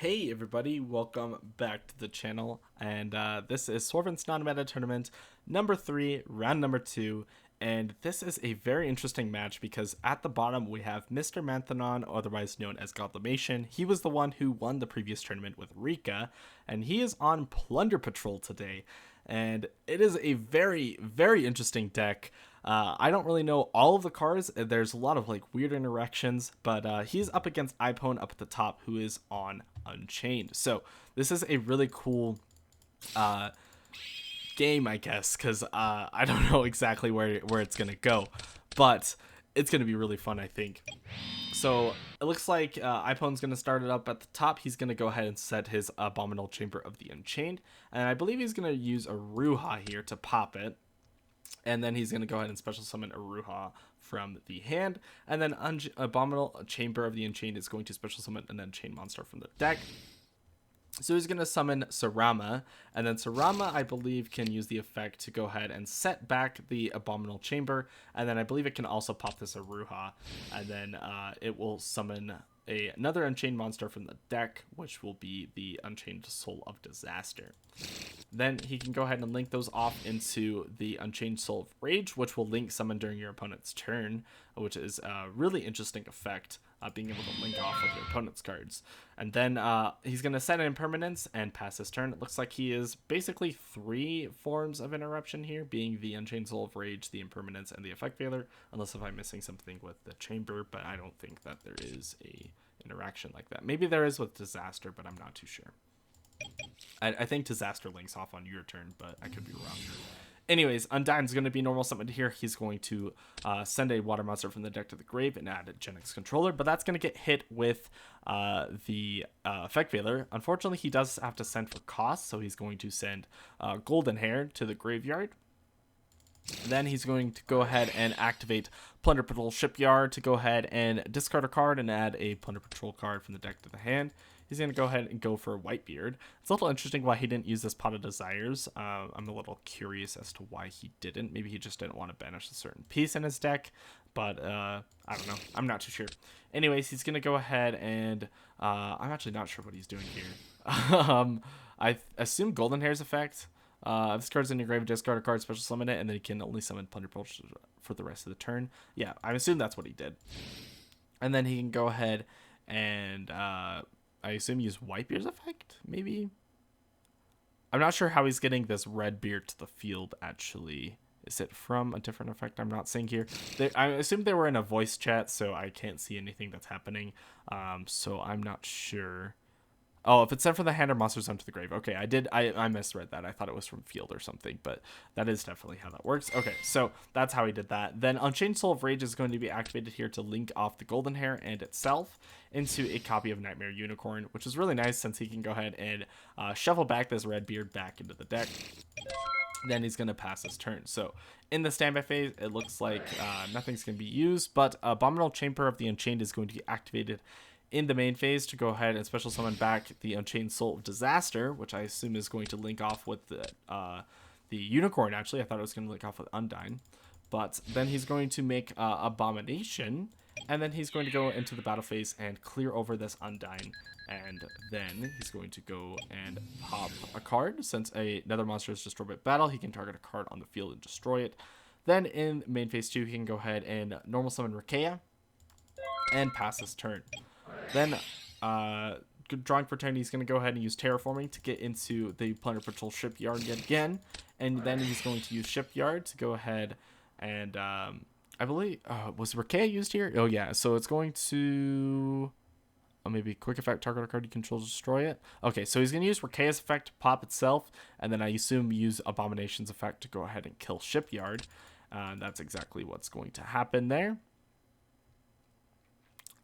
Hey everybody, welcome back to the channel, and this is Swarven's non-meta tournament number 3, round number 2, and this is a very interesting match because at the bottom we have Mr. Manthenon, otherwise known as Godlimation. He was the one who won the previous tournament with Rika, and he is on Plunder Patrol today, and it is a very, very interesting deck. I don't really know all of the cards. There's a lot of like weird interactions, but he's up against Ipone up at the top, who is on Unchained. So this is a really cool uh, game, I guess, because I don't know exactly where it's gonna go, but it's gonna be really fun, I think. So it looks like Ipone's going to start it up at the top. He's going to go ahead and set his Abominable Chamber of the Unchained. And I believe he's going to use a Ruha here to pop it. And then he's going to go ahead and special summon a Ruha from the hand. And then Abominable Chamber of the Unchained is going to special summon an Unchained monster from the deck. So he's going to summon Sarama, and then Sarama, I believe, can use the effect to go ahead and set back the Abominable Chamber, and then I believe it can also pop this Aruha, and then it will summon another Unchained monster from the deck, which will be the Unchained Soul of Disaster. Then he can go ahead and link those off into the Unchained Soul of Rage, which will link summon during your opponent's turn, which is a really interesting effect, being able to link off with your opponent's cards. And then he's going to set an impermanence and pass his turn. It looks like he is basically 3 forms of interruption here, being the Unchained Soul of Rage, the impermanence, and the effect veiler, unless if I'm missing something with the chamber, but I don't think that there is a interaction like that. Maybe there is with Disaster, but I'm not too sure. I think Disaster links off on your turn, but I could be wrong. Anyways, Undyne's going to be normal summoned here. He's going to send a water monster from the deck to the grave and add a Genix controller, but that's going to get hit with the effect veiler. Unfortunately, he does have to send for cost, so he's going to send Golden Hair to the graveyard. Then he's going to go ahead and activate Plunder Patrol Shipyard to go ahead and discard a card and add a Plunder Patrol card from the deck to the hand. He's going to go ahead and go for Whitebeard. It's a little interesting why he didn't use this Pot of Desires. I'm a little curious as to why he didn't. Maybe he just didn't want to banish a certain piece in his deck, but I don't know. I'm not too sure. Anyways, he's going to go ahead and I'm actually not sure what he's doing here. I assume Golden Hair's effect. This card's in your grave, discard a card, special summon it, and then you can only summon Plunder Patrol for the rest of the turn. Yeah, I assume that's what he did. And then he can go ahead and I assume use Whitebeard's effect, maybe? I'm not sure how he's getting this red beard to the field, actually. Is it from a different effect I'm not seeing here? I assume they were in a voice chat, so I can't see anything that's happening. So I'm not sure. Oh, if it's sent from the hand or monster zone to the grave. Okay, I misread that. I thought it was from field or something, but that is definitely how that works. Okay, so that's how he did that. Then Unchained Soul of Rage is going to be activated here to link off the Golden Hair and itself into a copy of Nightmare Unicorn, which is really nice since he can go ahead and shuffle back this red beard back into the deck. Then he's going to pass his turn. So in the standby phase, it looks like nothing's going to be used, but Abominable Chamber of the Unchained is going to be activated in the main phase to go ahead and special summon back the Unchained Soul of Disaster, which I assume is going to link off with the Unicorn, actually. I thought it was going to link off with Undyne. But then he's going to make Abomination, and then he's going to go into the battle phase and clear over this Undyne. And then he's going to go and pop a card. Since another monster is destroyed by battle, he can target a card on the field and destroy it. Then in main phase 2, he can go ahead and normal summon Rakea and pass his turn. Then, drawing for turn, he's going to go ahead and use Terraforming to get into the Plunder Patrol Shipyard yet again. And then he's going to use Shipyard to go ahead and, I believe, was Rakea used here? Oh, yeah. So it's going to, maybe quick effect, target a card you control to destroy it. Okay, so he's going to use Rakea's effect to pop itself. And then I assume use Abomination's effect to go ahead and kill Shipyard. That's exactly what's going to happen there.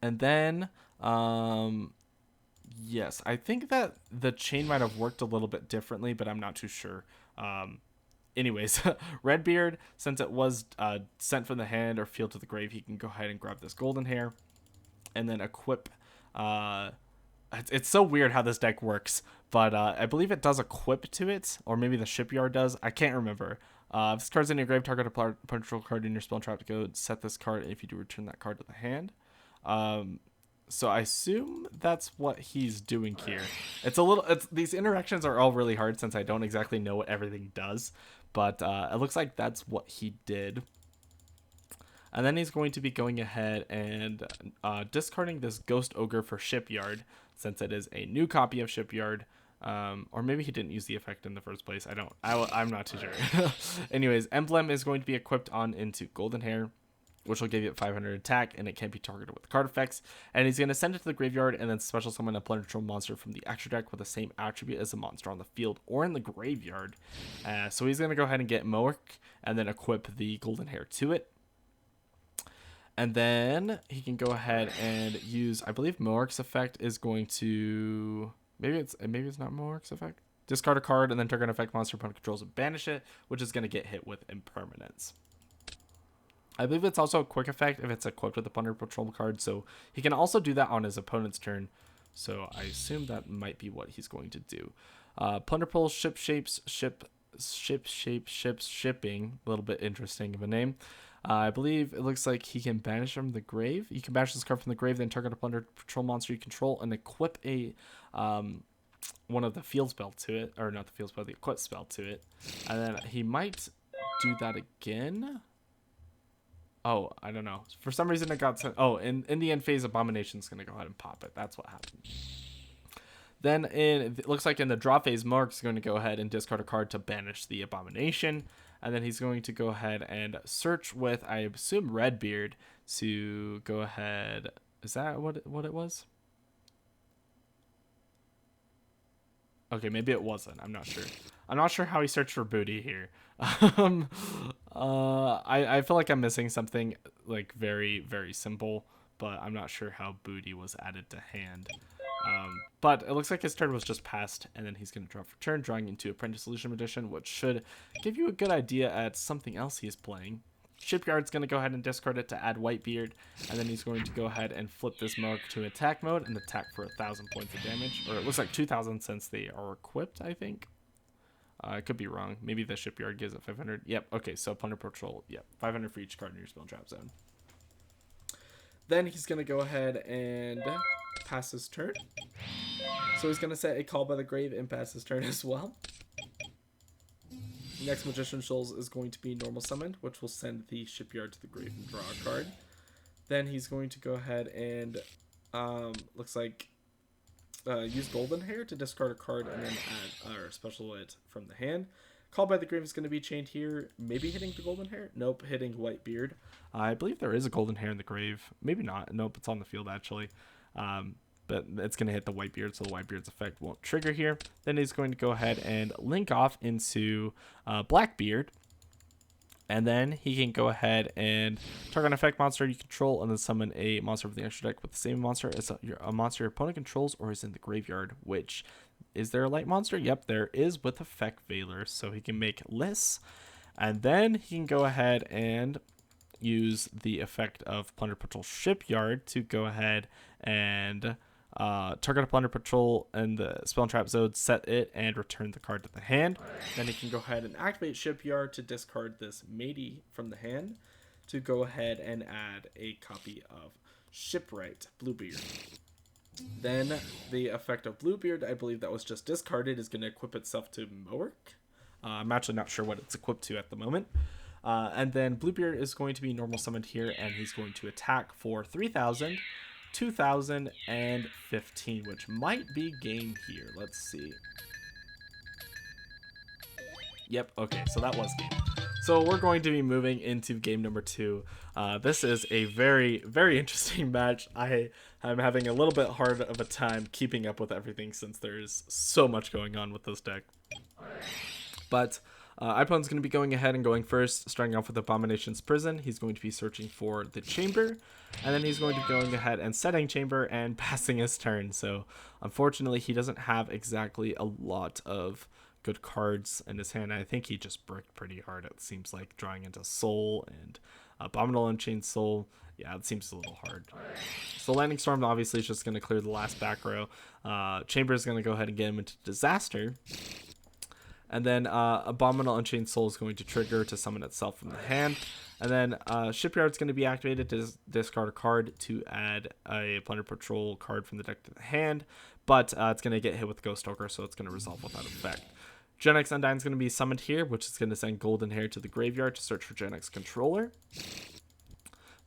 And then, yes, I think that the chain might have worked a little bit differently, but I'm not too sure. Anyways, Redbeard, since it was sent from the hand or field to the grave, he can go ahead and grab this Golden Hair and then equip. It's so weird how this deck works, but I believe it does equip to it, or maybe the Shipyard does. I can't remember. If this card's in your grave, target a patrol card in your spell trap to go set this card. If you do, return that card to the hand. So I assume that's what he's doing here. These interactions are all really hard since I don't exactly know what everything does, but it looks like that's what he did. And then he's going to be going ahead and discarding this Ghost Ogre for Shipyard, since it is a new copy of Shipyard. Or maybe he didn't use the effect in the first place. I'm not too sure. Anyways, Emblem is going to be equipped on into Golden Hair, which will give you 500 attack, and it can't be targeted with card effects. And he's going to send it to the graveyard and then special summon a Plunder Patrol monster from the extra deck with the same attribute as a monster on the field or in the graveyard. So he's going to go ahead and get Moark and then equip the Golden Hair to it. And then he can go ahead and use, I believe Moark's effect is going to, maybe it's not Moark's effect. Discard a card and then trigger an effect monster opponent controls and banish it, which is going to get hit with impermanence. I believe it's also a quick effect if it's equipped with a Plunder Patrol card, so he can also do that on his opponent's turn. So I assume that might be what he's going to do. Plunder Patrol shipping, a little bit interesting of a name. I believe it looks like he can banish from the grave. You can banish this card from the grave, then target a Plunder Patrol monster you control, and equip a one of the field spell to it, or not the field spell, the equip spell to it. And then he might do that again. Oh, I don't know. For some reason it got sent. Oh, in the end phase, Abomination's going to go ahead and pop it. That's what happened. Then it looks like in the draw phase, Mark's going to go ahead and discard a card to banish the Abomination. And then he's going to go ahead and search with, I assume, Redbeard to go ahead. Is that what it was? Okay, maybe it wasn't. I'm not sure. I'm not sure how he searched for booty here. I feel like I'm missing something like very, very simple, but I'm not sure how booty was added to hand. But it looks like his turn was just passed, and then he's going to draw for turn, drawing into Apprentice Illusion Magician, which should give you a good idea at something else he's playing. Shipyard's going to go ahead and discard it to add Whitebeard, and then he's going to go ahead and flip this Mark to attack mode and attack for 1,000 points of damage, or it looks like 2,000 since they are equipped, I think. I could be wrong. Maybe the Shipyard gives it 500. Yep, okay, so Plunder Patrol, yep, 500 for each card in your spell trap zone. Then he's going to go ahead and pass his turn. So he's going to set a Call by the Grave and pass his turn as well. Next Magician Souls is going to be normal summoned, which will send the Shipyard to the grave and draw a card. Then he's going to go ahead and, looks like, use Golden Hair to discard a card and then add or special it from the hand. Call by the Grave is going to be chained here, maybe hitting the Golden Hair. Nope, hitting Whitebeard. I believe there is a Golden Hair in the grave. Maybe not. Nope, it's on the field actually. But it's going to hit the Whitebeard, so the Whitebeard's effect won't trigger here. Then he's going to go ahead and link off into Blackbeard. And then he can go ahead and target an effect monster you control and then summon a monster from the extra deck with the same monster as a monster your opponent controls or is in the graveyard. Which, is there a light monster? Yep, there is with Effect Veiler, so he can make Liss. And then he can go ahead and use the effect of Plunder Patrol Shipyard to go ahead and target a Plunder Patrol and the spell and trap zone, set it, and return the card to the hand. Then he can go ahead and activate Shipyard to discard this Matey from the hand to go ahead and add a copy of Shipwright Bluebeard. Then the effect of Bluebeard, I believe that was just discarded, is going to equip itself to Moark. I'm actually not sure what it's equipped to at the moment. And then Bluebeard is going to be normal summoned here, and he's going to attack for 3,000, 2,000, and 15, which might be game here. Let's see. Yep, okay, so that was game. So we're going to be moving into game number 2. This is a very, very interesting match. I'm having a little bit hard of a time keeping up with everything since there's so much going on with this deck. But Ipon's going to be going ahead and going first, starting off with Abomination's Prison. He's going to be searching for the Chamber, and then he's going to be going ahead and setting Chamber and passing his turn. So unfortunately, he doesn't have exactly a lot of good cards in his hand. I think he just bricked pretty hard, it seems like, drawing into Soul and Abominable Unchained Soul. Yeah, it seems a little hard. So Lightning Storm obviously is just going to clear the last back row. Chamber is going to go ahead and get him into Disaster. And then Abominable Unchained Soul is going to trigger to summon itself from the hand. And then Shipyard's going to be activated to discard a card to add a Plunder Patrol card from the deck to the hand, but it's going to get hit with Ghost Ogre, so it's going to resolve without effect. Gen X Undyne is going to be summoned here, which is going to send Golden Hair to the graveyard to search for Gen X Controller.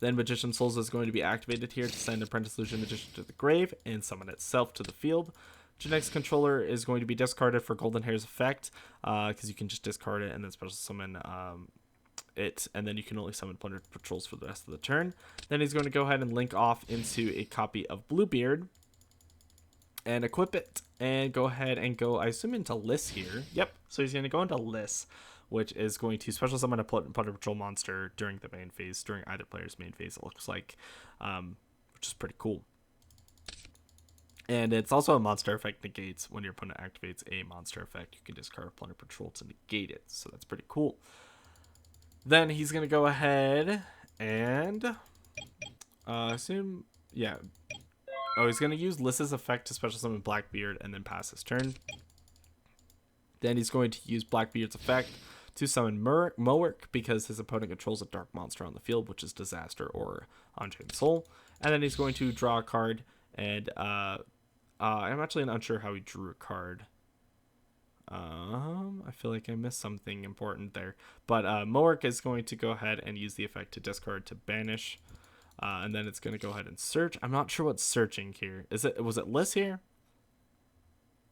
Then Magician Souls is going to be activated here to send Apprentice Illusion Magician to the grave and summon itself to the field. Gen X Controller is going to be discarded for Golden Hair's effect, because you can just discard it and then special summon it, and then you can only summon Plunder Patrols for the rest of the turn. Then he's going to go ahead and link off into a copy of Bluebeard and equip it and go ahead and go, I assume, into Liss here. Yep, so he's going to go into Liss, which is going to special summon a Plunder Patrol monster during the main phase, during either player's main phase, it looks like, which is pretty cool. And it's also a monster effect negates. When your opponent activates a monster effect, you can discard a Plunder Patrol to negate it, so that's pretty cool. Then he's going to go ahead and assume, yeah. Oh, he's going to use Liss's effect to special summon Blackbeard and then pass his turn. Then he's going to use Blackbeard's effect to summon Mowerk because his opponent controls a dark monster on the field, which is Disaster or Unchained Soul. And then he's going to draw a card, and I'm actually unsure how he drew a card. I feel like I missed something important there. But Mowerk is going to go ahead and use the effect to discard to banish. And then it's going to go ahead and search. I'm not sure what's searching here. Was it Liss here?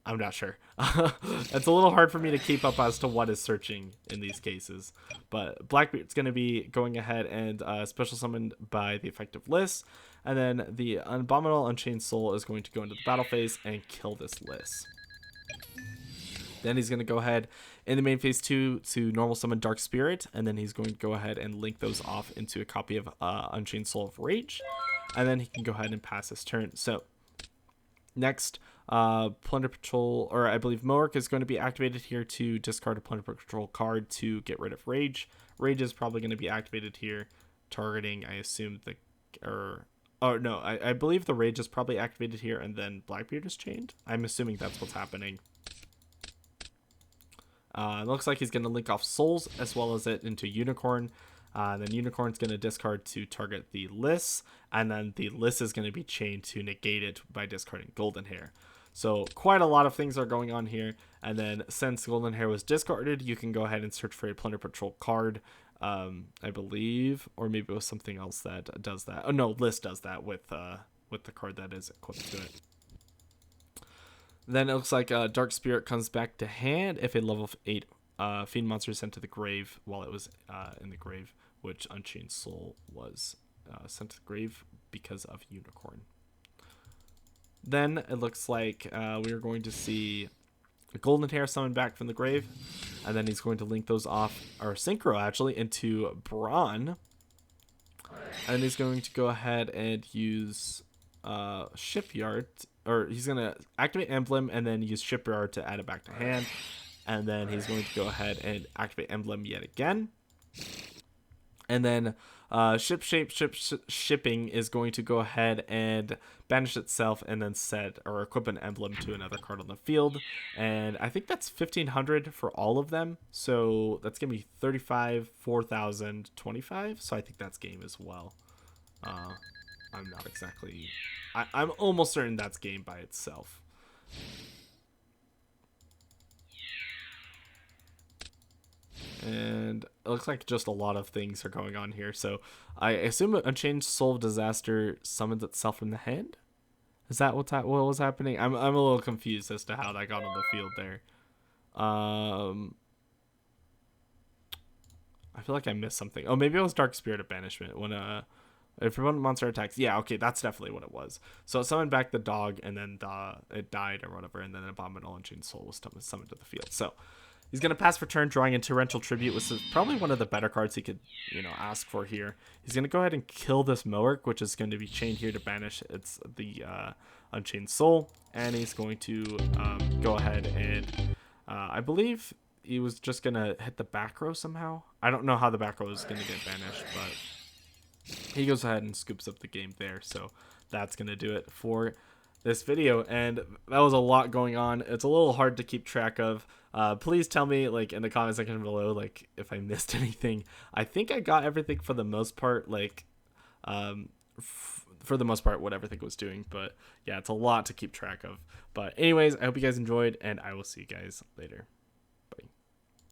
I'm not sure. It's a little hard for me to keep up as to what is searching in these cases. But Blackbeard's going to be going ahead and special summoned by the effect of Liss. And then the Abominable Unchained Soul is going to go into the battle phase and kill this Liss. Then he's going to go ahead in the main phase 2 to normal summon Dark Spirit. And then he's going to go ahead and link those off into a copy of Unchained Soul of Rage. And then he can go ahead and pass his turn. So next, Plunder Patrol, or I believe Mowerk is going to be activated here to discard a Plunder Patrol card to get rid of Rage. Rage is probably going to be activated here, targeting, I assume, I believe the Rage is probably activated here and then Blackbeard is chained. I'm assuming that's what's happening. It looks like he's going to link off Souls as well as it into Unicorn. Then Unicorn's going to discard to target the Liss, and then the Liss is going to be chained to negate it by discarding Golden Hair. So quite a lot of things are going on here. And then since Golden Hair was discarded, you can go ahead and search for a Plunder Patrol card, I believe, or maybe it was something else that does that. Oh no, Liss does that with the card that is equipped to it. Then it looks like Dark Spirit comes back to hand if a level 8 Fiend monster is sent to the grave while it was in the grave, which Unchained Soul was sent to the grave because of Unicorn. Then it looks like we are going to see a Golden Hair summoned back from the grave, and then he's going to link those off, or Synchro actually, into Brawn. And he's going to go ahead and use Shipyard, or he's going to activate Emblem and then use Shipyard to add it back to hand. And then he's going to go ahead and activate Emblem yet again. And then Shipping is going to go ahead and banish itself and then set or equip an emblem to another card on the field. And I think that's 1,500 for all of them. So that's going to be 35, 4,000, 25. So I think that's game as well. I'm not exactly... I'm almost certain that's game by itself. And it looks like just a lot of things are going on here. So I assume Unchained Soul of Disaster summons itself from the hand? Is that what was happening? I'm a little confused as to how that got on the field there. I feel like I missed something. Oh, maybe it was Dark Spirit of Banishment. When if one monster attacks, yeah, okay, that's definitely what it was. So it summoned back the dog, and then it died or whatever, and then Abominable Unchained Soul was summoned to the field. So he's going to pass for turn, drawing in Torrential Tribute, which is probably one of the better cards he could, ask for here. He's going to go ahead and kill this Mowerk, which is going to be chained here to banish the Unchained Soul. And he's going to go ahead and, I believe he was just going to hit the back row somehow. I don't know how the back row is going to get banished, but he goes ahead and scoops up the game there. So that's going to do it for this video, and that was a lot going on. It's a little hard to keep track of. Please tell me like in the comment section below like if I missed anything. I think I got everything for the most part, like for the most part what everything was doing, but yeah, it's a lot to keep track of. But anyways, I hope you guys enjoyed, and I will see you guys later.